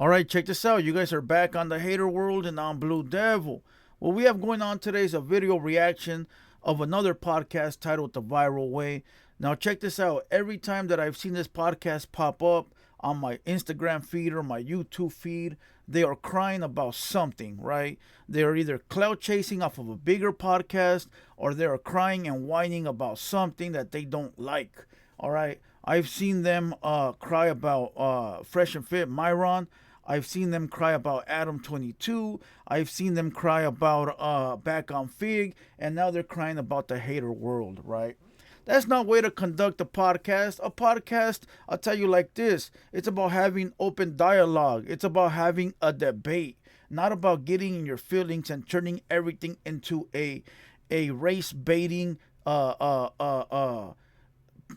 All right, check this out. You guys are back on the Hater World and on Blue Devil. What we have going on today is a video reaction of another podcast titled The Viral Way. Now, check this out. Every time that I've seen this podcast pop up on my Instagram feed or my YouTube feed, they are crying about something, right? They are either clout chasing off of a bigger podcast or they are crying and whining about something that they don't like. All right. I've seen them cry about Fresh and Fit Myron. I've seen them cry about Adam 22. I've seen them cry about Back on Fig. And now they're crying about the Hater World, right? That's not way to conduct a podcast. A podcast, I'll tell you like this. It's about having open dialogue. It's about having a debate. Not about getting in your feelings and turning everything into a race baiting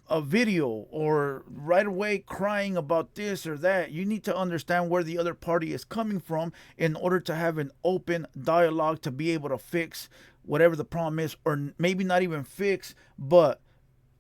a video or right away crying about this or that. You need to understand where the other party is coming from in order to have an open dialogue to be able to fix whatever the problem is, or maybe not even fix, but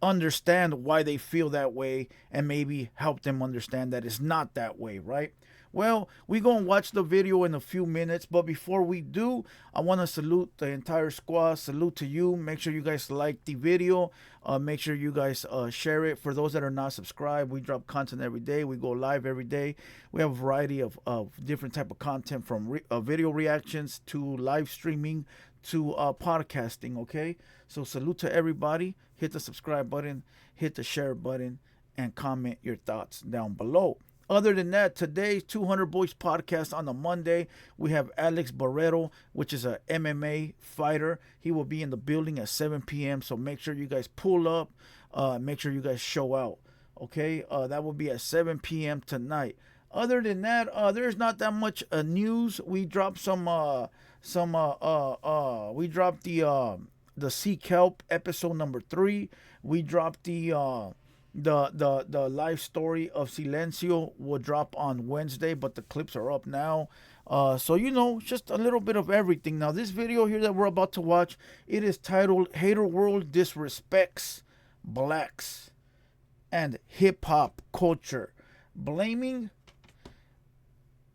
understand why they feel that way and maybe help them understand that it's not that way, right? Well, we going to watch the video in a few minutes, but before we do, I want to salute the entire squad. Salute to you. Make sure you guys like the video. Make sure you guys share it. For those that are not subscribed, we drop content every day. We go live every day. We have a variety of different type of content, from video reactions to live streaming to podcasting, okay? So salute to everybody. Hit the subscribe button, hit the share button, and comment your thoughts down below. Other than that, today's 200 Boys podcast on a Monday, we have Alex Barreto, which is a MMA fighter. He will be in the building at 7 p.m., so make sure you guys pull up. Make sure you guys show out, okay? That will be at 7 p.m. tonight. Other than that, there's not that much news. We dropped we dropped the Sea Kelp episode number 3. We dropped the live story of Silencio will drop on Wednesday, but the clips are up now. So, you know, just a little bit of everything. Now, this video here that we're about to watch, it is titled Hater World Disrespects Blacks and Hip-Hop Culture.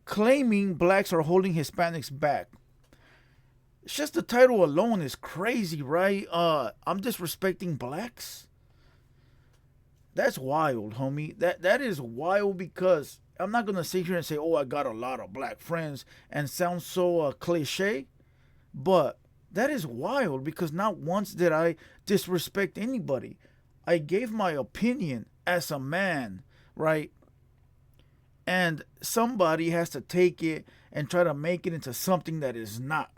Claiming blacks are holding Hispanics back. It's just the title alone is crazy, right? I'm disrespecting blacks? That's wild, homie. That is wild, because I'm not going to sit here and say, oh, I got a lot of black friends and sound so cliche. But that is wild, because not once did I disrespect anybody. I gave my opinion as a man, right? And somebody has to take it and try to make it into something that is not,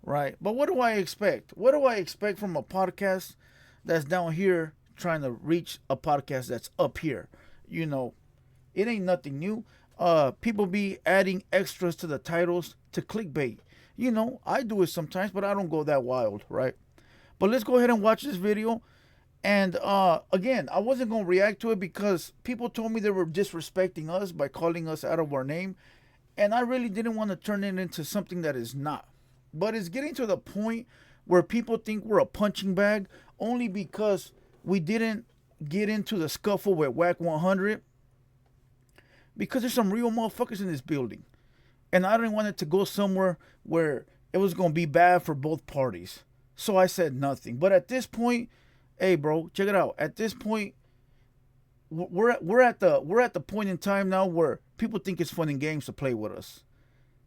right? But what do I expect? What do I expect from a podcast that's down here trying to reach a podcast that's up here? You know, it ain't nothing new. People be adding extras to the titles to clickbait. You know, I do it sometimes, but I don't go that wild, right? But let's go ahead and watch this video. And again, I wasn't going to react to it because people told me they were disrespecting us by calling us out of our name. And I really didn't want to turn it into something that is not. But it's getting to the point where people think we're a punching bag only because we didn't get into the scuffle with Whack 100, because there's some real motherfuckers in this building. And I didn't want it to go somewhere where it was going to be bad for both parties. So I said nothing. But at this point, hey, bro, check it out. At this point, we're at the point in time now where people think it's fun and games to play with us.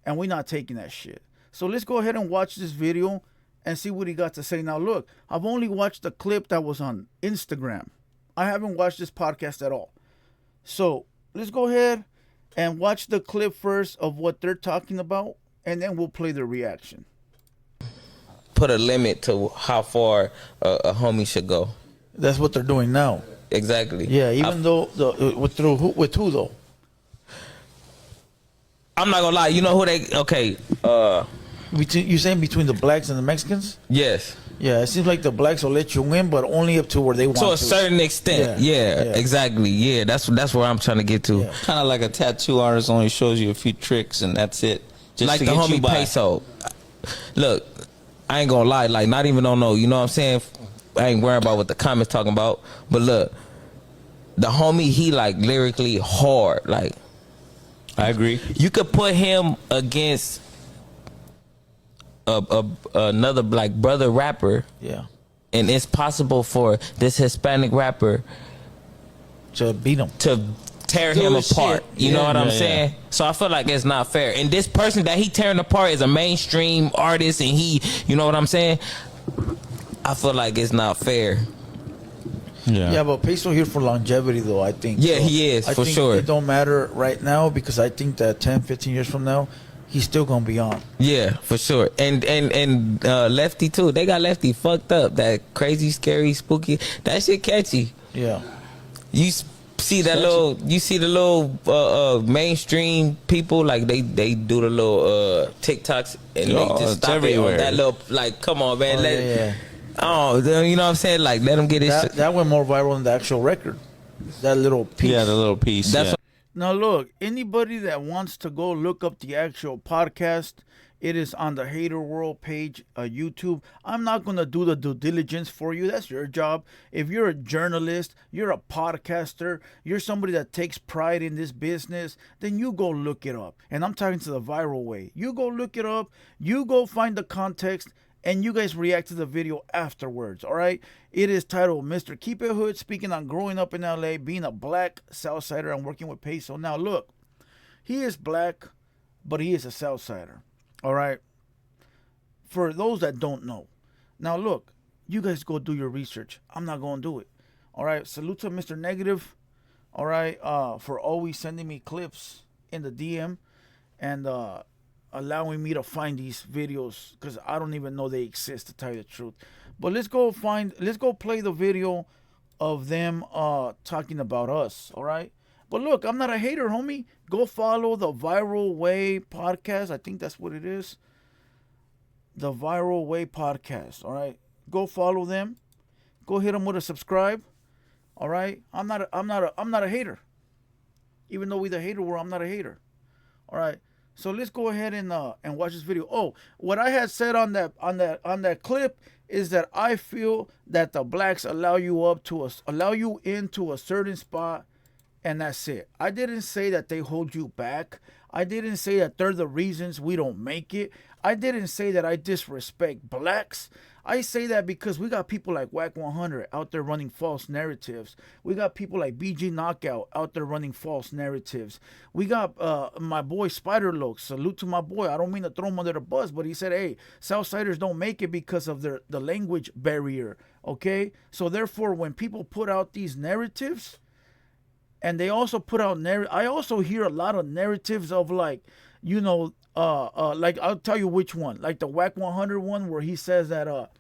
And we're not taking that shit. So let's go ahead and watch this video and see what he got to say. Now, look, I've only watched the clip that was on Instagram. I haven't watched this podcast at all. So let's go ahead and watch the clip first of what they're talking about, and then we'll play the reaction. Put a limit to how far a homie should go. That's what they're doing now. Exactly. Yeah, even though with who though? I'm not gonna lie. You know who they? Okay. You saying between the blacks and the Mexicans? Yes. Yeah, it seems like the blacks will let you win, but only up to where they want to. To a certain extent. Yeah, exactly. Yeah, that's where I'm trying to get to. Yeah. Kind of like a tattoo artist only shows you a few tricks and that's it. Just like to the get homie you by. Peso. Look, I ain't gonna lie. Like, not even on no. You know what I'm saying? I ain't worrying about what the comments talking about. But look, the homie, he like lyrically hard. Like, I agree. You could put him against another like brother rapper, Yeah. and it's possible for this Hispanic rapper To beat him. to tear Do him his apart. shit. You know Yeah. what I'm Yeah, yeah. saying? So I feel like it's not fair. And this person that he tearing apart is a mainstream artist, and he, you know what I'm saying? I feel like it's not fair. Yeah, but Peso here for longevity, though, I think. Yeah, he is, I for think sure. It don't matter right now because I think that 10, 15 years from now, he's still going to be on. Yeah, for sure. And Lefty too. They got Lefty fucked up. That crazy, scary, spooky. That shit catchy. Yeah. You see that little. You see the little mainstream people like they do the little TikToks and Oh, they just it's stop it everywhere. on that little like. Come on, man. Oh, let yeah. Oh, you know what I'm saying? Like let them get his. That went more viral than the actual record. That little piece. Yeah, the little piece. That's yeah. Now, look, anybody that wants to go look up the actual podcast, it is on the Hater World page, YouTube. I'm not going to do the due diligence for you. That's your job. If you're a journalist, you're a podcaster, you're somebody that takes pride in this business, then you go look it up. And I'm talking to the viral way. You go look it up. You go find the context. And you guys react to the video afterwards, all right? It is titled Mr. Keep It Hood, speaking on growing up in LA, being a black Southsider and working with Peso. Now, look, he is black, but he is a Southsider, all right? For those that don't know. Now, look, you guys go do your research. I'm not going to do it, all right? Salute to Mr. Negative, all right, for always sending me clips in the DM and allowing me to find these videos because I don't even know they exist, to tell you the truth. But let's go play the video of them talking about us, all right? But look, I'm not a hater, homie. Go follow the Viral Way podcast. I think that's what it is. The Viral Way podcast, all right? Go follow them. Go hit them with a subscribe, all right? I'm not a hater. Even though we the hater world, I'm not a hater. All right. So let's go ahead and watch this video. Oh, what I had said on that clip is that I feel that the blacks allow you into a certain spot, and that's it. I didn't say that they hold you back. I didn't say that they're the reasons we don't make it. I didn't say that I disrespect blacks. I say that because we got people like Whack 100 out there running false narratives. We got people like BG Knockout out there running false narratives. We got my boy Spider Loke. Salute to my boy. I don't mean to throw him under the bus, but he said, hey, Southsiders don't make it because of the language barrier. Okay? So therefore, when people put out these narratives, and they also put out I also hear a lot of narratives of like, you know, like I'll tell you which one, like the Whack 100 one where he says that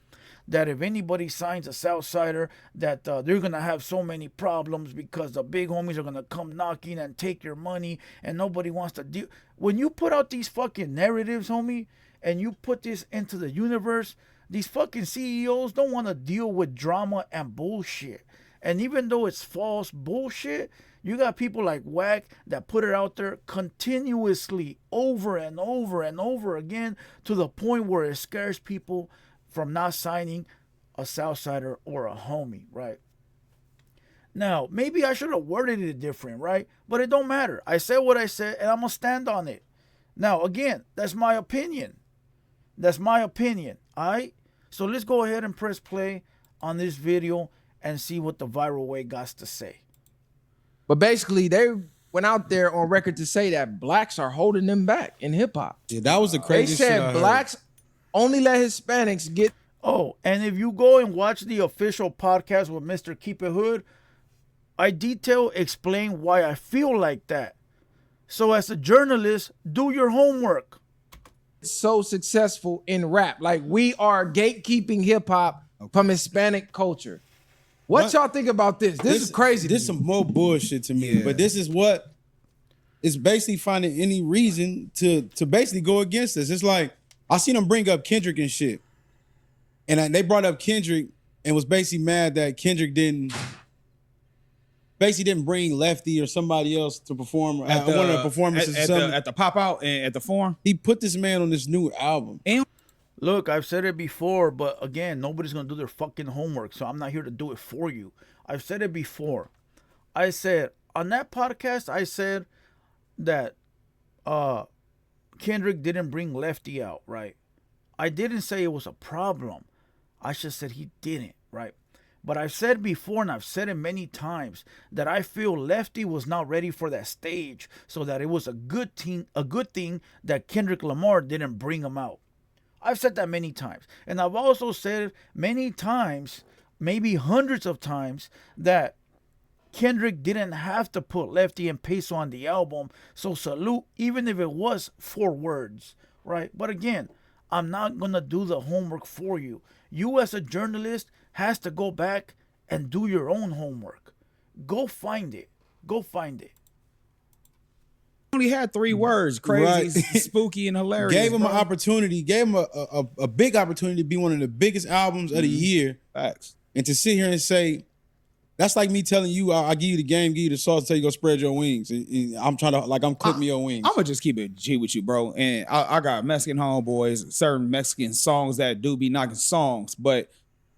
that if anybody signs a Southsider, that they're gonna have so many problems because the big homies are gonna come knocking and take your money, and nobody wants to deal. When you put out these fucking narratives, homie, and you put this into the universe, these fucking CEOs don't want to deal with drama and bullshit. And even though it's false bullshit, you got people like Whack that put it out there continuously over and over and over again to the point where it scares people from not signing a Southsider or a homie, right? Now, maybe I should have worded it different, right? But it don't matter. I said what I said, and I'm going to stand on it. Now, again, that's my opinion. That's my opinion, all right? So let's go ahead and press play on this video and see what the Viral Way got to say. But basically, they went out there on record to say that blacks are holding them back in hip hop. Yeah, that was the They craziest shit I said heard. blacks only let Hispanics get. Oh, and if you go and watch the official podcast with Mr. Keep It Hood, I explain why I feel like that. So as a journalist, do your homework. So successful in rap. Like, we are gatekeeping hip hop from Hispanic culture. What y'all think about this? This is crazy. This is some more bullshit to me. But this is what is basically finding any reason to basically go against this. It's like, I seen them bring up Kendrick and shit. And they brought up Kendrick and was basically mad that Kendrick didn't bring Lefty or somebody else to perform at one of the performances. At the pop out and at the forum. He put this man on this new album. Look, I've said it before, but again, nobody's going to do their fucking homework, so I'm not here to do it for you. I've said it before. I said, on that podcast, I said that Kendrick didn't bring Lefty out, right? I didn't say it was a problem. I just said he didn't, right? But I've said before, and I've said it many times, that I feel Lefty was not ready for that stage, so that it was a good thing that Kendrick Lamar didn't bring him out. I've said that many times. And I've also said many times, maybe hundreds of times, that Kendrick didn't have to put Lefty and Peso on the album. So salute, even if it was 4 words, right? But again, I'm not going to do the homework for you. You as a journalist has to go back and do your own homework. Go find it. Go find it. Only had 3 words, crazy, Right. spooky, and hilarious. Gave him bro. an opportunity, gave him a big opportunity to be one of the biggest albums of the year. Facts. And to sit here and say, that's like me telling you, I'll give you the game, give you the sauce, tell you go spread your wings. And I'm trying to, like, I'm clipping your wings. I'm gonna just keep it G with you, bro. And I got Mexican homeboys, certain Mexican songs that do be knocking songs, but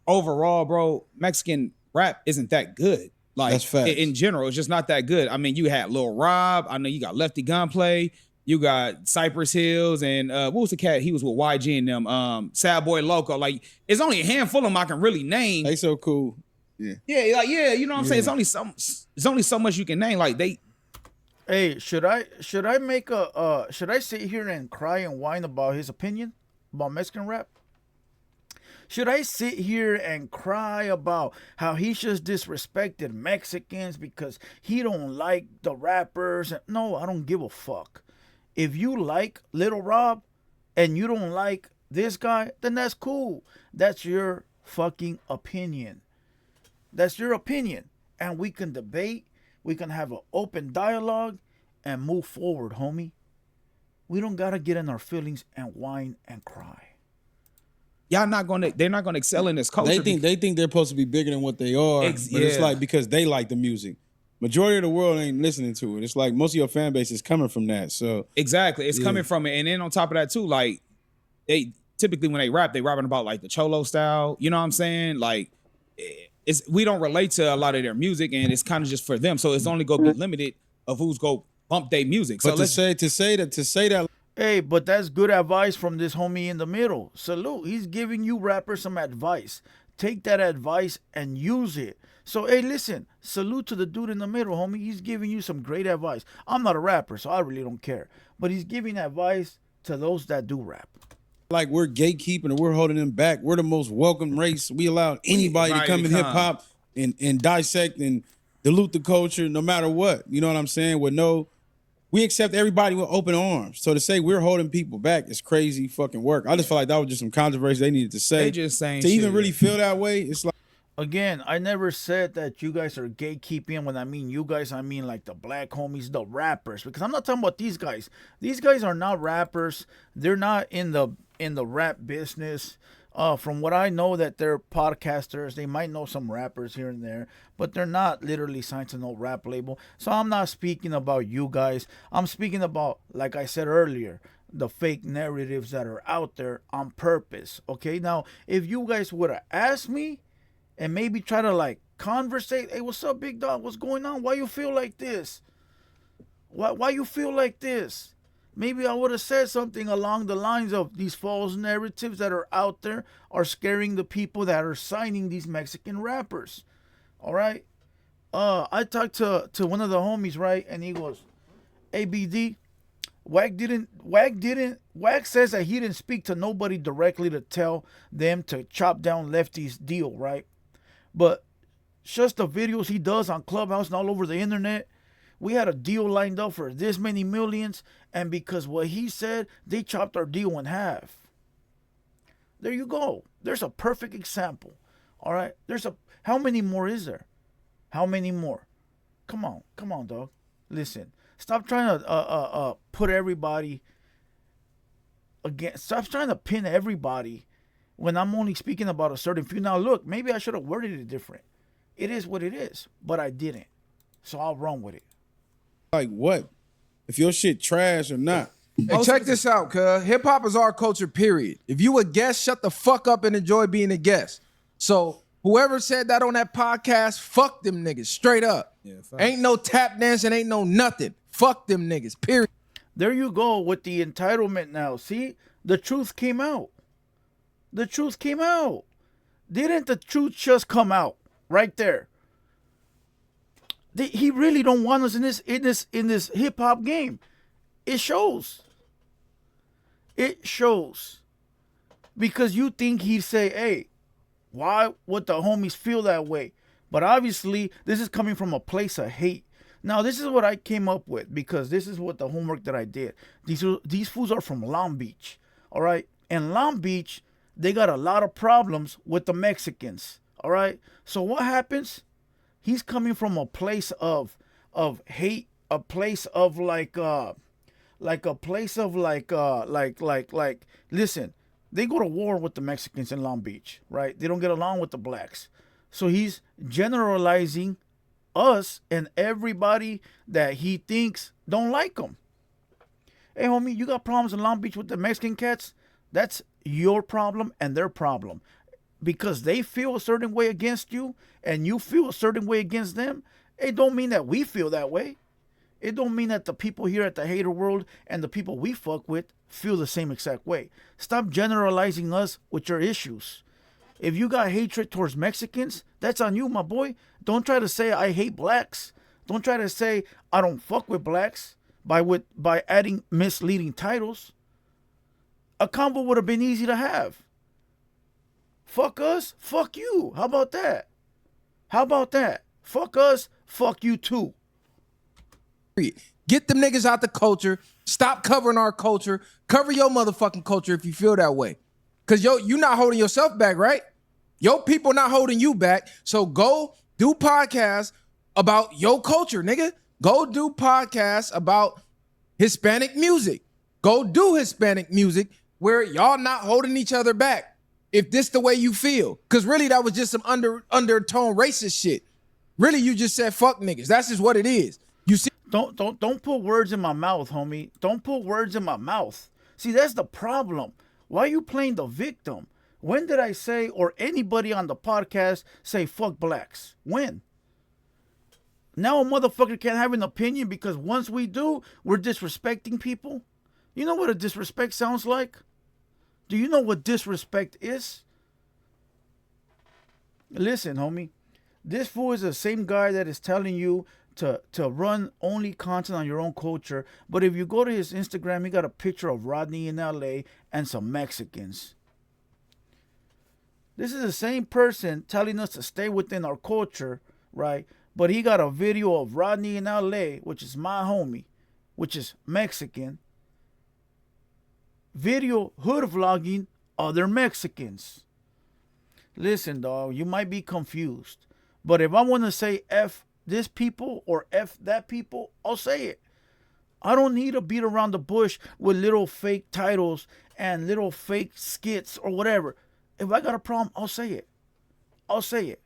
overall, bro, Mexican rap isn't that good. Like, That's facts. in general, it's just not that good. I mean, you had Lil Rob. I know you got Lefty Gunplay. You got Cypress Hills, and what was the cat? He was with YG and them. Sad Boy Loco. Like, it's only a handful of them I can really name. They so cool. Yeah. Yeah, like, yeah, you know what I'm saying? It's only so much you can name. Like, they. Hey, should I make a should I sit here and cry and whine about his opinion about Mexican rap? Should I sit here and cry about how he just disrespected Mexicans because he don't like the rappers? No, I don't give a fuck. If you like Little Rob and you don't like this guy, then that's cool. That's your fucking opinion. That's your opinion. And we can debate. We can have an open dialogue and move forward, homie. We don't got to get in our feelings and whine and cry. They're not gonna excel in this culture. They think they're supposed to be bigger than what they are. But it's like because they like the music. Majority of the world ain't listening to it. It's like most of your fan base is coming from that. So exactly, it's coming from it. And then on top of that too, like they typically when they rapping about like the cholo style. You know what I'm saying? Like we don't relate to a lot of their music, and it's kind of just for them. So it's only gonna be limited of who's go bump their music. So but to say that. Hey, but that's good advice from this homie in the middle. Salute. He's giving you rappers some advice. Take that advice and use it. So, hey, listen. Salute to the dude in the middle, homie. He's giving you some great advice. I'm not a rapper, so I really don't care. But he's giving advice to those that do rap. Like we're gatekeeping and we're holding them back. We're the most welcome race. We allow anybody to come in hip hop and dissect and dilute the culture no matter what. You know what I'm saying? We accept everybody with open arms. So to say we're holding people back is crazy fucking work. I just feel like that was just some controversy they needed to say. They just saying to shit. even really feel that way, it's like. Again, I never said that you guys are gatekeeping. When I mean you guys, I mean like the black homies, the rappers. Because I'm not talking about these guys. These guys are not rappers. They're not in the rap business. From what I know, that they're podcasters. They might know some rappers here and there, but they're not literally signed to no rap label. So I'm not speaking about you guys. I'm speaking about, like I said earlier, the fake narratives that are out there on purpose. Okay, now if you guys would have asked me and maybe try to like conversate, hey, what's up, big dog? What's going on? Why you feel like this? Why you feel like this? Maybe I would have said something along the lines of these false narratives that are out there are scaring the people that are signing these Mexican rappers. All right. I talked to one of the homies, right, and he goes, "ABD, Wack says that he didn't speak to nobody directly to tell them to chop down Lefty's deal, right? But just the videos he does on Clubhouse and all over the internet, we had a deal lined up for this many millions, and because what he said, they chopped our deal in half. There you go. There's a perfect example. All right. How many more is there? How many more? Come on, dog. Listen. Stop trying to put everybody against. Stop trying to pin everybody when I'm only speaking about a certain few. Now, look, maybe I should have worded it different. It is what it is, but I didn't. So I'll run with it. Like what? If your shit trash or not. Hey, check this out, cuz. Hip-hop is our culture, period. If you a guest, shut the fuck up and enjoy being a guest. So whoever said that on that podcast, fuck them niggas, straight up. Yeah, ain't no tap dancing, ain't no nothing. Fuck them niggas, period. There you go with the entitlement now. See, the truth came out. The truth came out. Didn't the truth just come out right there? He really don't want us in this hip hop game. It shows. It shows. Because you think he'd say, hey, why would the homies feel that way? But obviously, this is coming from a place of hate. Now, this is what I came up with because this is what the homework that I did. These fools are from Long Beach, all right? And Long Beach, they got a lot of problems with the Mexicans, all right? So what happens? He's coming from a place of hate, a place of listen, they go to war with the Mexicans in Long Beach, right? They don't get along with the blacks. So he's generalizing us and everybody that he thinks don't like him. Hey, homie, you got problems in Long Beach with the Mexican cats? That's your problem and their problem. Because they feel a certain way against you and you feel a certain way against them, it don't mean that we feel that way. It don't mean that the people here at the Hater World and the people we fuck with feel the same exact way. Stop generalizing us with your issues. If you got hatred towards Mexicans, that's on you, my boy. Don't try to say I hate blacks. Don't try to say I don't fuck with blacks by adding misleading titles. A combo would have been easy to have. Fuck us, fuck you. How about that? How about that? Fuck us, fuck you too. Get them niggas out the culture. Stop covering our culture. Cover your motherfucking culture if you feel that way. Cause you not holding yourself back, right? Your people not holding you back. So go do podcasts about your culture, nigga. Go do podcasts about Hispanic music. Go do Hispanic music where y'all not holding each other back. If this the way you feel. Cause really that was just some undertone racist shit. Really, you just said fuck niggas. That's just what it is. You see. Don't put words in my mouth, homie. Don't put words in my mouth. See, that's the problem. Why are you playing the victim? When did I say, or anybody on the podcast say fuck blacks? When? Now a motherfucker can't have an opinion because once we do, we're disrespecting people. You know what a disrespect sounds like? Do you know what disrespect is? Listen, homie. This fool is the same guy that is telling you to run only content on your own culture. But if you go to his Instagram, he got a picture of Rodney in LA and some Mexicans. This is the same person telling us to stay within our culture, right? But he got a video of Rodney in LA, which is my homie, which is Mexican. Video hood vlogging other Mexicans. Listen, dog, you might be confused. But if I want to say F this people or F that people, I'll say it. I don't need to beat around the bush with little fake titles and little fake skits or whatever. If I got a problem, I'll say it. I'll say it.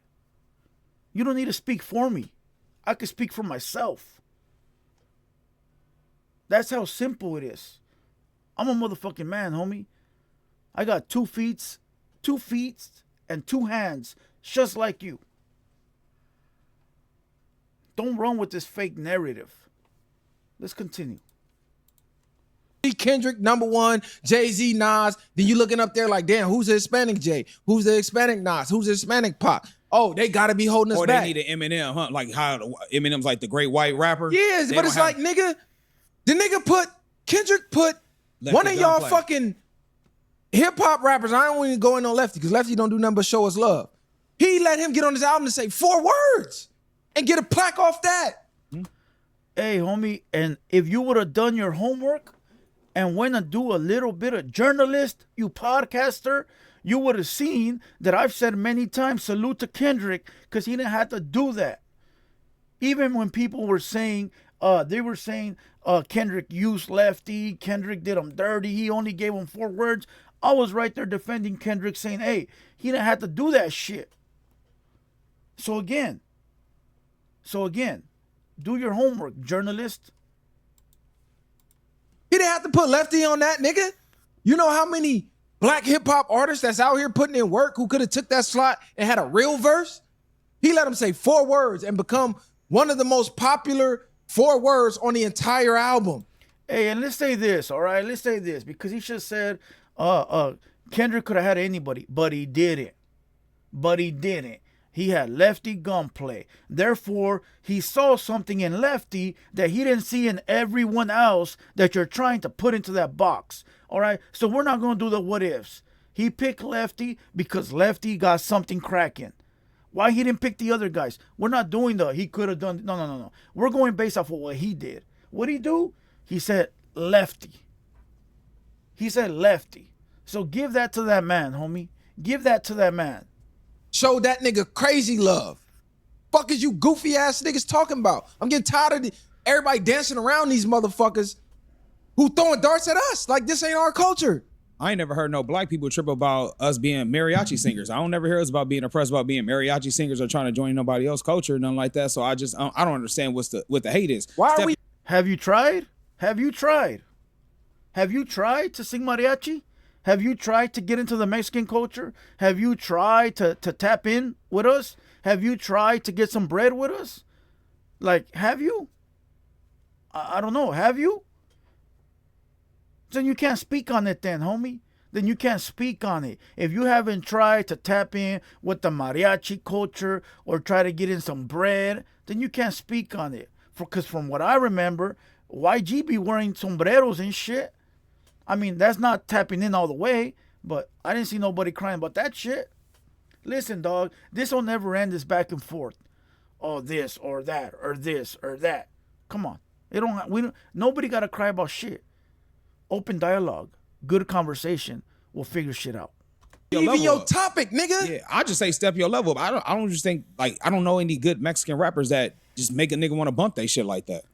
You don't need to speak for me. I can speak for myself. That's how simple it is. I'm a motherfucking man, homie. I got 2 feet and 2 hands, just like you. Don't run with this fake narrative. Let's continue. Kendrick, number 1, Jay-Z, Nas. Then you looking up there like, damn, who's the Hispanic Jay? Who's the Hispanic Nas? Who's the Hispanic Pac? Oh, they gotta be holding us or back. Or they need an Eminem, huh? Like how Eminem's like the great white rapper. Yes, but it's like, nigga, Kendrick put Lefty one of y'all fucking hip-hop rappers. I don't even go in on Lefty because Lefty don't do nothing but show us love. He let him get on his album and say 4 words and get a plaque off that. Hey, homie, and if you would have done your homework and went and do a little bit of journalist, you podcaster, you would have seen that I've said many times, salute to Kendrick, because he didn't have to do that. Even when people were saying, Kendrick used Lefty, Kendrick did him dirty, he only gave him 4 words. I was right there defending Kendrick, saying, hey, he didn't have to do that shit. So again, do your homework, journalist. He didn't have to put Lefty on that, nigga. You know how many black hip-hop artists that's out here putting in work who could have took that slot and had a real verse? He let him say 4 words and become one of the most popular 4 words on the entire album. Hey, and let's say this, all right? Let's say this because he just said, Kendrick could have had anybody, but he didn't. He had Lefty gunplay. Therefore, he saw something in Lefty that he didn't see in everyone else that you're trying to put into that box. All right? So we're not going to do the what ifs. He picked Lefty because Lefty got something cracking. Why he didn't pick the other guys? We're not doing the he could have done. No. We're going based off of what he did. What'd he do? He said Lefty. So give that to that man, homie. Give that to that man. Show that nigga crazy love. Fuck is you goofy ass niggas talking about? I'm getting tired of everybody dancing around these motherfuckers who throwing darts at us. Like this ain't our culture. I ain't never heard no black people trip about us being mariachi singers. I don't never hear us about being oppressed about being mariachi singers or trying to join nobody else's culture, nothing like that. So I don't understand what the hate is. Why are we? Have you tried? Have you tried to sing mariachi? Have you tried to get into the Mexican culture? Have you tried to tap in with us? Have you tried to get some bread with us? Like, have you? I don't know. Have you? Then you can't speak on it then, homie. Then you can't speak on it. If you haven't tried to tap in with the mariachi culture or try to get in some bread, then you can't speak on it. Because from what I remember, YG be wearing sombreros and shit. I mean, that's not tapping in all the way, but I didn't see nobody crying about that shit. Listen, dog, this will never end, this back and forth. Oh, this or that or this or that. Come on. Nobody got to cry about shit. Open dialogue, good conversation will figure shit out. Even your topic, nigga. Yeah, I just say step your level up. I don't just think, like, I don't know any good Mexican rappers that just make a nigga want to bump they shit like that.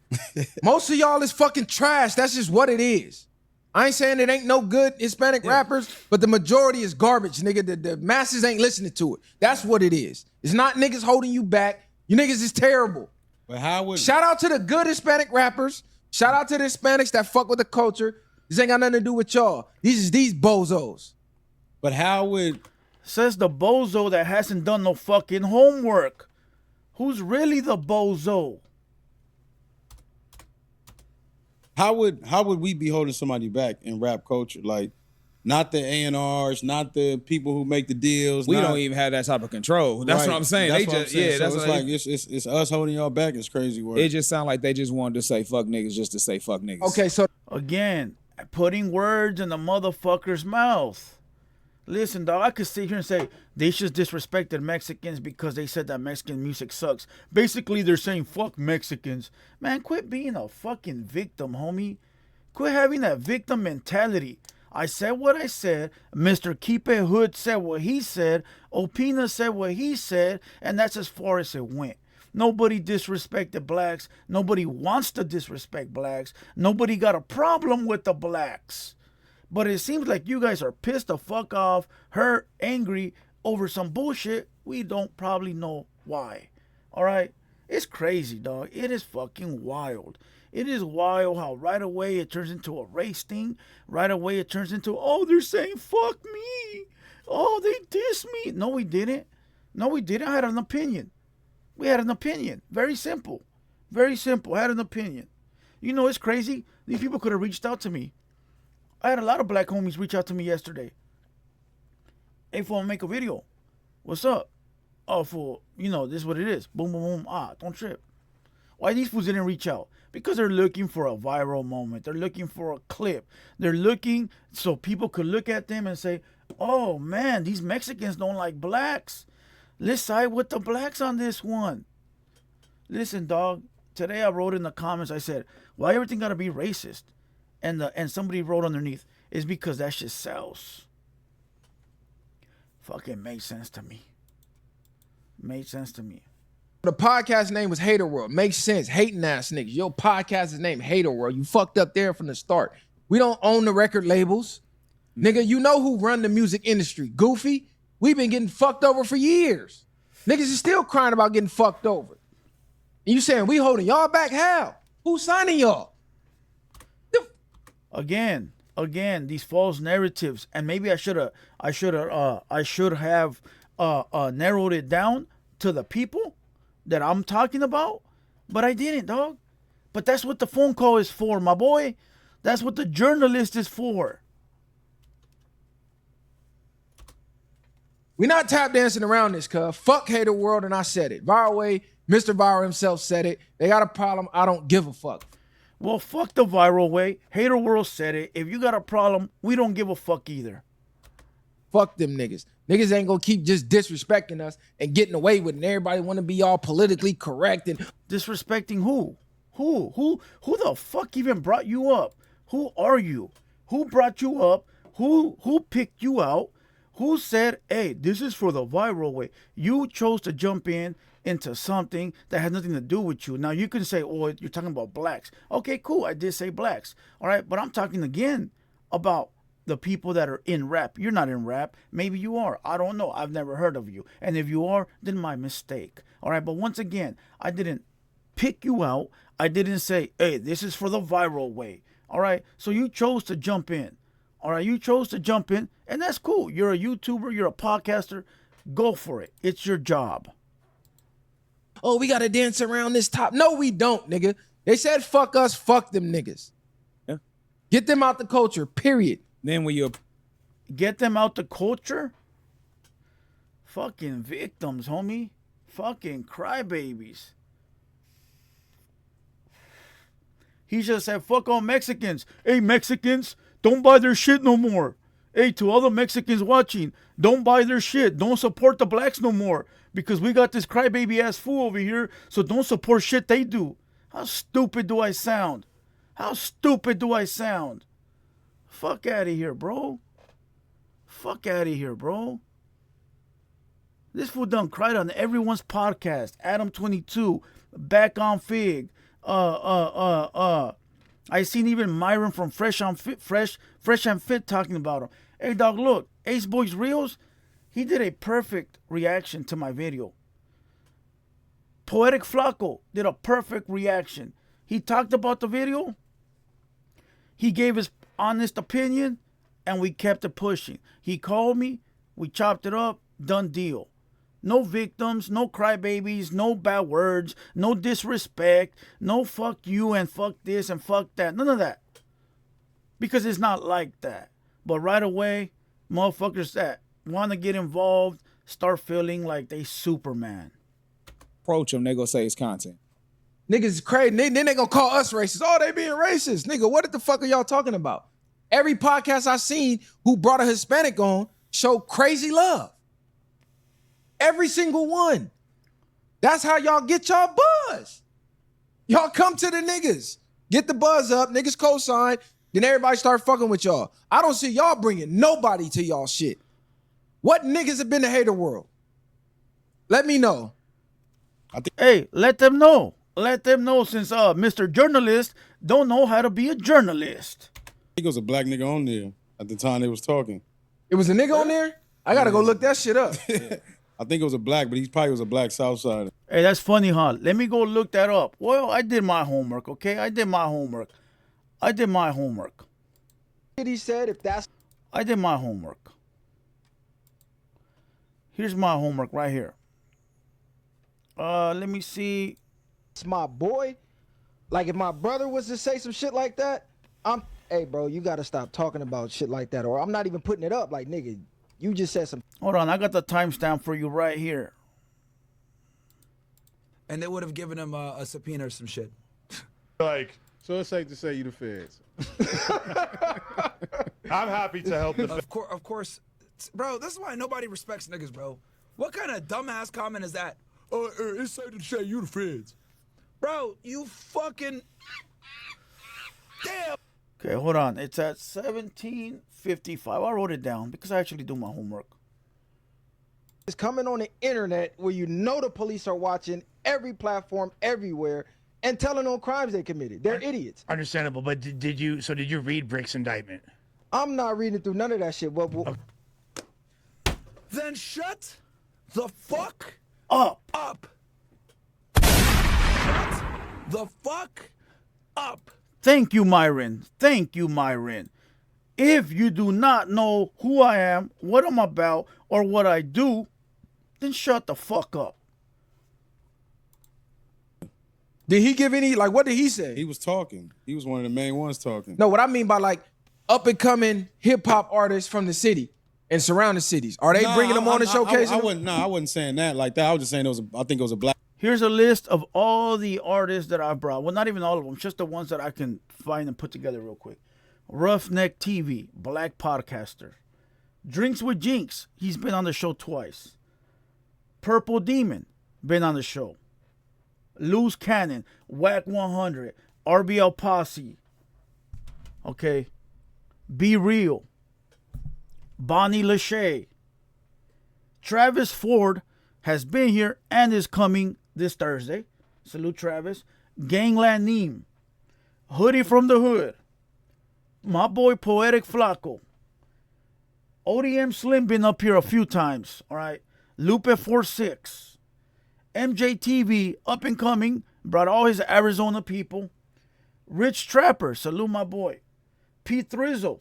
Most of y'all is fucking trash. That's just what it is. I ain't saying it ain't no good Hispanic rappers, but the majority is garbage, nigga. The masses ain't listening to it. That's what it is. It's not niggas holding you back. You niggas is terrible. But how would Shout out to the good Hispanic rappers. Shout out to the Hispanics that fuck with the culture. This ain't got nothing to do with y'all. These bozos. But how would Says the bozo that hasn't done no fucking homework. Who's really the bozo? how would we be holding somebody back in rap culture? Like, not the A&Rs, not the people who make the deals. We don't even have that type of control. That's Right. what I'm saying. That's They what I'm just saying. yeah. So That's it's what like it's us holding y'all back. It's crazy work. it just sound like they just wanted to say fuck niggas just to say fuck niggas. Okay, so Again, putting words in the motherfucker's mouth. Listen, dog, I could sit here and say they just disrespected Mexicans because they said that Mexican music sucks. Basically, they're saying fuck Mexicans. Man, quit being a fucking victim, homie. Quit having that victim mentality. I said what I said. Mr. Keep It Hood said what he said. Opina said what he said. And that's as far as it went. Nobody disrespected blacks. Nobody wants to disrespect blacks. Nobody got a problem with the blacks. But it seems like you guys are pissed the fuck off, hurt, angry over some bullshit. We don't probably know why. All right? It's crazy, dog. It is fucking wild. It is wild how right away it turns into a race thing. Right away it turns into, oh, they're saying fuck me. Oh, they diss me. No, we didn't. No, we didn't. I had an opinion. We had an opinion. Very simple. Very simple. I had an opinion. You know, it's crazy. These people could have reached out to me. I had a lot of black homies reach out to me yesterday. Hey, fool, make a video. What's up? Oh, fool, you know, this is what it is. Boom, boom, boom. Ah, don't trip. Why these fools didn't reach out? Because they're looking for a viral moment. They're looking for a clip. They're looking so people could look at them and say, oh, man, these Mexicans don't like blacks. Let's side with the blacks on this one. Listen, dog, today I wrote in the comments, I said, why everything got to be racist? And somebody wrote underneath, it's because that shit sells. Fucking made sense to me. Made sense to me. the podcast name was TheHaterWorld. Makes sense. Hating ass niggas. Your podcast is named TheHaterWorld. You fucked up there from the start. We don't own the record labels. Nigga, you know who run the music industry. Goofy. We've been getting fucked over for years. Niggas is still crying about getting fucked over. And you saying we holding y'all back? How? Who's signing y'all? Again, these false narratives, and maybe I should have narrowed it down to the people that I'm talking about, but I didn't, dog. But that's what the phone call is for, my boy. That's what the journalist is for. We're not tap dancing around this, cuz. Fuck Hater World, and I said it. Viral Way, Mr. Viral himself said it. They got a problem. I don't give a fuck. Well, fuck the Viral Way. Hater World said it. If you got a problem, we don't give a fuck either. Fuck them niggas. Niggas ain't gonna keep just disrespecting us and getting away with it. And everybody want to be all politically correct and Disrespecting who? Who the fuck even brought you up? Who are you? Who brought you up? Who picked you out? Who said, hey, this is for the Viral Way? You chose to jump into something that has nothing to do with you. Now you can say, oh, you're talking about blacks. Okay, cool. I did say blacks. All right, but I'm talking again about the people that are in rap. You're not in rap. Maybe you are. I don't know. I've never heard of you. And if you are, then my mistake. All right, but once again, I didn't pick you out. I didn't say, hey, this is for the Viral Way. All right, so you chose to jump in. All right, you chose to jump in, and that's cool. You're a YouTuber, you're a podcaster. Go for it. It's your job. oh, we gotta dance around this top. No, we don't, nigga. They said fuck us, fuck them niggas. Yeah. Get them out the culture, period. Then when you Get them out the culture? Fucking victims, homie. Fucking crybabies. He just said, fuck all Mexicans. Hey, Mexicans, don't buy their shit no more. Hey, to all the Mexicans watching, don't buy their shit. Don't support the blacks no more. Because we got this crybaby ass fool over here, so don't support shit they do. How stupid do I sound? How stupid do I sound? Fuck out of here, bro. Fuck out of here, bro. This fool done cried on everyone's podcast. Adam22, Back on Fig. I seen even Myron from Fresh and Fit talking about him. Hey, dog, look, Ace Boys Reels, he did a perfect reaction to my video. Poetic Flaco did a perfect reaction. He talked about the video. He gave his honest opinion, and we kept it pushing. He called me. We chopped it up. Done deal. No victims, no crybabies, no bad words, no disrespect, no fuck you and fuck this and fuck that. None of that. Because it's not like that. But right away, motherfuckers that want to get involved start feeling like they Superman. approach them, they gonna say it's content. Niggas is crazy. Then they gonna call us racist. Oh, they being racist. Nigga, what the fuck are y'all talking about? Every podcast I seen who brought a Hispanic on showed crazy love. Every single one. That's how y'all get y'all buzz. Y'all come to the niggas. Get the buzz up. Niggas co-sign. Then everybody start fucking with y'all. I don't see y'all bringing nobody to y'all shit. What niggas have been to Hater World? Let me know. Hey, let them know. Let them know since Mr. Journalist don't know how to be a journalist. I think it was a black nigga on there at the time they was talking. It was a nigga on there? I gotta go look that shit up. I think it was a black, but he probably was a black Southsider. Hey, that's funny, huh? Let me go look that up. Well, I did my homework, okay? I did my homework. I did my homework. He said if that's... I did my homework. Here's my homework right here. Let me see. It's my boy. Like if my brother was to say some shit like that, hey bro, you gotta stop talking about shit like that, or I'm not even putting it up. Like nigga, you just said some. Hold on, I got the timestamp for you right here. And they would have given him a subpoena or some shit. Like, so it's safe to say you the feds. I'm happy to help the feds. Of course, bro. This is why nobody respects niggas, bro. What kind of dumbass comment is that? It's safe to say you the feds, bro. You fucking damn. Okay, hold on. It's at 17:55. I wrote it down because I actually do my homework. It's coming on the internet where you know the police are watching every platform, everywhere, and telling on crimes they committed. They're idiots. Understandable, but did you read Brick's indictment? I'm not reading through none of that shit. Well, Then shut the fuck Up. up. Shut the fuck up. Thank you, Myron. Thank you, Myron. If you do not know who I am, what I'm about, or what I do, then shut the fuck up. Did he give any, like, what did he say? He was talking. He was one of the main ones talking. No, what I mean by like up and coming hip hop artists from the city and surrounding cities. Are they bringing them on to showcase? I wasn't saying that like that. I was just saying I think it was a black. Here's a list of all the artists that I brought. Well, not even all of them, just the ones that I can find and put together real quick. Roughneck TV, black podcaster. Drinks with Jinx, he's been on the show twice. Purple Demon, been on the show. Loose Cannon, Whack 100, RBL Posse. Okay. Be Real. Bonnie Lachey. Travis Ford has been here and is coming this Thursday. Salute Travis. Gangland Neem. Hoodie from the Hood. My boy Poetic Flaco. ODM Slim been up here a few times. All right. Lupe 46. MJTV, up and coming, brought all his Arizona people. Rich Trapper, salute my boy. Pete Thrizzle.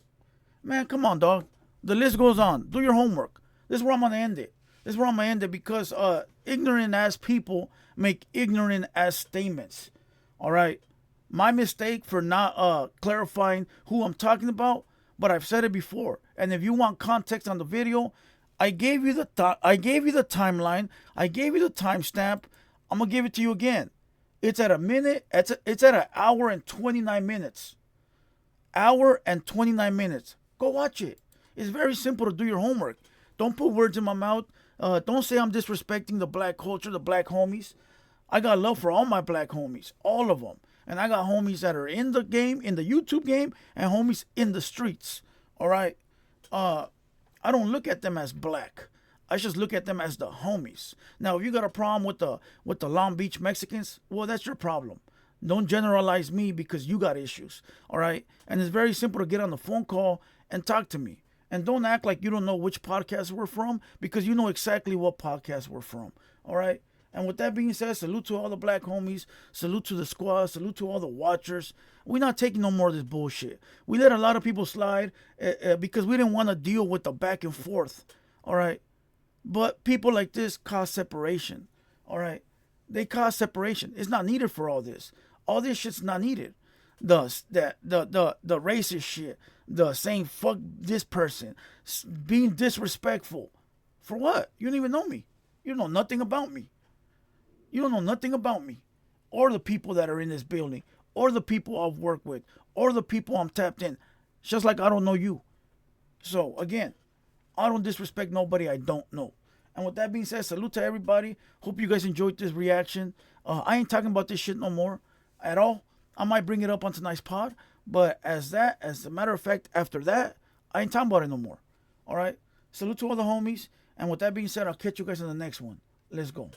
Man, come on, dog. The list goes on. Do your homework. This is where I'm going to end it. Because ignorant-ass people make ignorant-ass statements. All right? My mistake for not clarifying who I'm talking about, but I've said it before. And if you want context on the video, I gave you the timeline. I gave you the timestamp. I'm gonna give it to you again. It's at a minute. It's at an hour and 29 minutes. Hour and 29 minutes. Go watch it. It's very simple to do your homework. Don't put words in my mouth. Don't say I'm disrespecting the black culture, the black homies. I got love for all my black homies, all of them, and I got homies that are in the game, in the YouTube game, and homies in the streets. All right. I don't look at them as black. I just look at them as the homies. Now, if you got a problem with the Long Beach Mexicans, well, that's your problem. Don't generalize me because you got issues, all right? And it's very simple to get on the phone call and talk to me. And don't act like you don't know which podcast we're from because you know exactly what podcast we're from, all right? And with that being said, salute to all the black homies. Salute to the squad. Salute to all the watchers. We're not taking no more of this bullshit. We let a lot of people slide because we didn't want to deal with the back and forth. All right. But people like this cause separation. All right. They cause separation. It's not needed for all this. All this shit's not needed. The racist shit. The saying fuck this person. Being disrespectful. For what? You don't even know me. You know nothing about me. You don't know nothing about me or the people that are in this building or the people I've worked with or the people I'm tapped in. It's just like I don't know you. So, again, I don't disrespect nobody I don't know. And with that being said, salute to everybody. Hope you guys enjoyed this reaction. I ain't talking about this shit no more at all. I might bring it up on tonight's pod. But as a matter of fact, after that, I ain't talking about it no more. All right? Salute to all the homies. And with that being said, I'll catch you guys in the next one. Let's go.